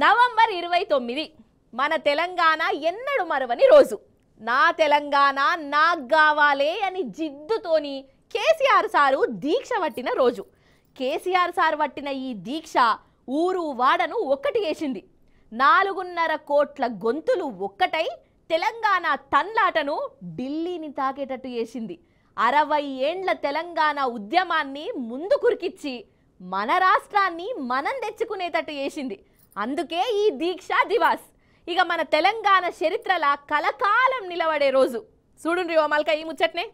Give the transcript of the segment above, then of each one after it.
November 29 మన తెలంగాణ ఎన్నడు మరవని రోజు. నా తెలంగాణ నాకు కావాలే అని జిద్దుతోని కేసీఆర్ సారు దీక్ష పట్టిన రోజు. కేసీఆర్ సార్ పట్టిన ఈ దీక్ష ఊరు వాడను ఒక్కటి చేసింది. 4.5 కోట్ల గొంతులు ఒక్కటై తెలంగాణ తన్లాటను ఢిల్లీని తాకేటట్టు చేసింది. 60 ఏండ్ల తెలంగాణ ఉద్యమాన్ని ముందు కురికిచ్చి మన రాష్ట్రాన్ని మనం తెచ్చుకునేటట్టు చేసింది. అందుకే ఈ దీక్షా దివాస్ ఇక మన తెలంగాణ చరిత్రల కలకాలం నిలబడే రోజు. చూడుండ్రి ఓ మల్క ఈ ముచ్చట్నే.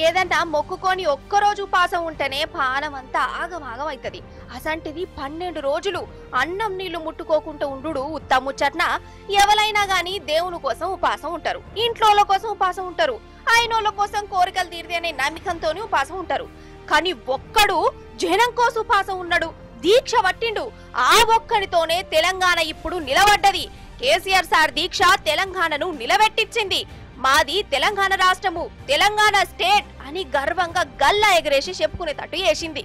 ఏదంటా మొక్కుకొని ఒక్కరోజు ఉపాసం ఉంటేనే పానమంతా ఆగమాగం అవుతుంది. అసంటిది 12 రోజులు అన్నం నీళ్లు ముట్టుకోకుండా ఉండు ఉత్తముచ్చట్న. ఎవరైనా గాని దేవుని కోసం ఉపాసం ఉంటారు, ఇంట్లోల కోసం ఉపాసం ఉంటారు, ఆయనోళ్ళ కోసం కోరికలు తీరితే అనే నమ్మకంతోనే ఉపాసం ఉంటారు. కానీ ఒక్కడు జనం కోసం ఉపాసం ఉన్నాడు, దీక్ష పట్టిండు. ఆ ఒక్కడితోనే తెలంగాణ ఇప్పుడు నిలబడ్డది. కేసీఆర్ సార్ దీక్ష తెలంగాణను నిలబెట్టించింది. మాది తెలంగాణ రాష్ట్రము, తెలంగాణ స్టేట్ అని గర్వంగా గల్లా ఎగరేసి చెప్పుకునేటట్టు చేసింది.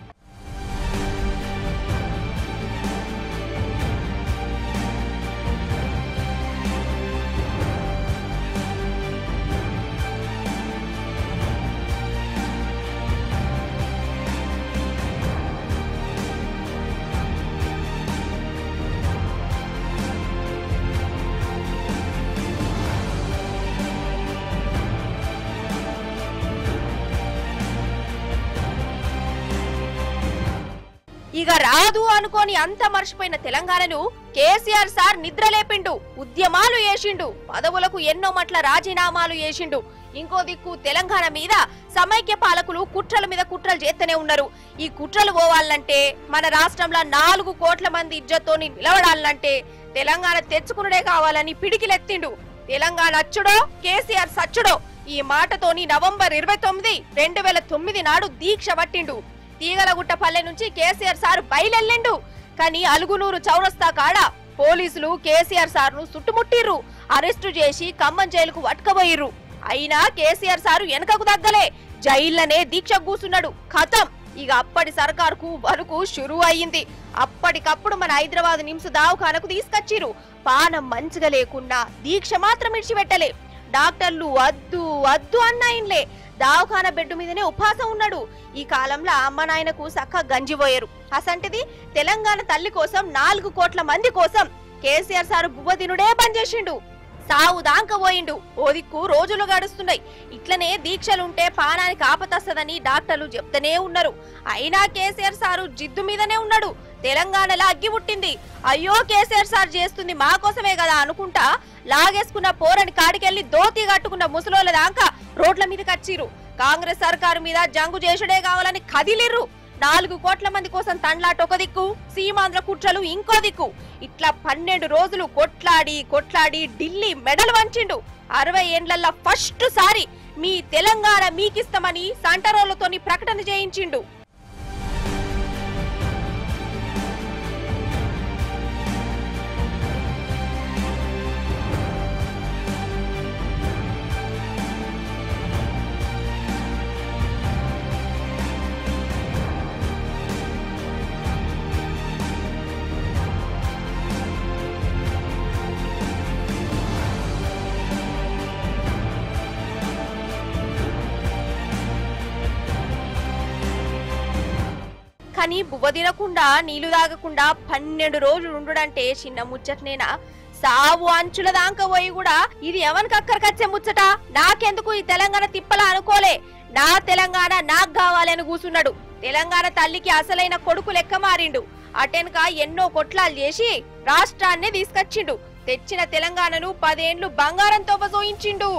ఇక రాదు అనుకోని అంత మర్చిపోయిన తెలంగాణను కేసీఆర్ సార్ నిద్రలేపిండు, ఉద్యమాలు చేసిండు, పదవులకు ఎన్నో మట్ల రాజీనామాలు చేసిండు. ఇంకో దిక్కు తెలంగాణ మీద సమైక్య పాలకులు కుట్రల మీద కుట్రలు చేస్తూనే ఉన్నారు. ఈ కుట్రలు పోవాలంటే, మన రాష్ట్రంలో 4 కోట్ల మంది ఇజ్జత్తోని నిలబడాలంటే తెలంగాణ తెచ్చుకునుడే కావాలని పిడికిలెత్తిండు. తెలంగాణ అచ్చుడో కేసీఆర్ సచ్చుడో ఈ మాటతోని నవంబర్ 29, 2009 నాడు దీక్ష పట్టిండు. తీగలగుట్టపల్లె నుంచి కేసీఆర్ సార్ బయలెళ్ళిండు. కానీ అలుగునూరు చౌరస్తా కాడ పోలీసులు కేసీఆర్ సార్ ను చుట్టుముట్టిర్రు, అరెస్టు చేసి ఖమ్మం జైలుకు పట్టుకుపోయిర్రు. అయినా కేసీఆర్ సారు వెనకకు తగ్గలే, జైల్లోనే దీక్ష కూసున్నాడు. ఖతం. ఇక అప్పటి సర్కారుకు వరకు షురూ అయ్యింది. అప్పటికప్పుడు మన హైదరాబాద్ నిమ్స్ దవాఖానకు తీసుకొచ్చిర్రు. పానం మంచిగా లేకున్నా దీక్ష మాత్రం ఇడిచిపెట్టలే. డాక్టర్లు వద్దు వద్దు అన్నాయిన్లే. దవాఖాన బెడ్ మీదనే ఉపాసం ఉన్నాడు. ఈ కాలంలో అమ్మ నాయనకు సక్క గంజిపోయారు. అసంటిది తెలంగాణ తల్లి కోసం 4 కోట్ల మంది కోసం కేసీఆర్ సారు బువ్వ తినుడే పనిచేసిండు. సావు దాంక పోయిండు. ఓ దిక్కు రోజులు గడుస్తున్నాయి. ఇట్లనే దీక్షలుంటే పానానికి ఆపతస్తదని డాక్టర్లు చెప్తూనే ఉన్నారు. అయినా కేసీఆర్ సారు జిద్దు మీదనే ఉన్నాడు. తెలంగాణలో అగ్గి పుట్టింది. అయ్యో కేసీఆర్ సార్ చేస్తుంది మా కోసమే కదా అనుకుంటా లాగేసుకున్న పోరని కాడికెళ్లి దోతి కట్టుకున్న ముసలోళ్ళ దాకా రోడ్ల మీదకి వచ్చిర్రు. కాంగ్రెస్ సర్కారు మీద జంగు చేసుడే కావాలని కదిలిర్రు. 4 కోట్ల మంది కోసం తండ్లాట ఒక దిక్కు, సీమాంధ్ర కుట్రలు ఇంకో దిక్కు. ఇట్లా 12 రోజులు కొట్లాడి కొట్లాడి ఢిల్లీ మెడలు వంచిండు. 60 ఏండ్లల్లా ఫస్ట్ సారి మీ తెలంగాణ మీకిస్తామని సంటరోళ్లతోని ప్రకటన చేయించిండు. కానీ బువ్వ తినకుండా నీళ్లు తాగకుండా 12 రోజులు ఉండుడంటే చిన్న ముచ్చటనేనా? సావు అంచుల దాకా పోయి కూడా ఇది ఎవరికి అక్కడికచ్చే ముచ్చట, నాకెందుకు ఈ తెలంగాణ తిప్పలా అనుకోలే. నా తెలంగాణ నాకు కావాలని కూసున్నాడు. తెలంగాణ తల్లికి అసలైన కొడుకు లెక్క మారిండు. అటెనక ఎన్నో కొట్లాలు చేసి రాష్ట్రాన్ని తీసుకొచ్చిండు. తెచ్చిన తెలంగాణను 10 ఏండ్లు బంగారంతో ఉపజోయించిండు.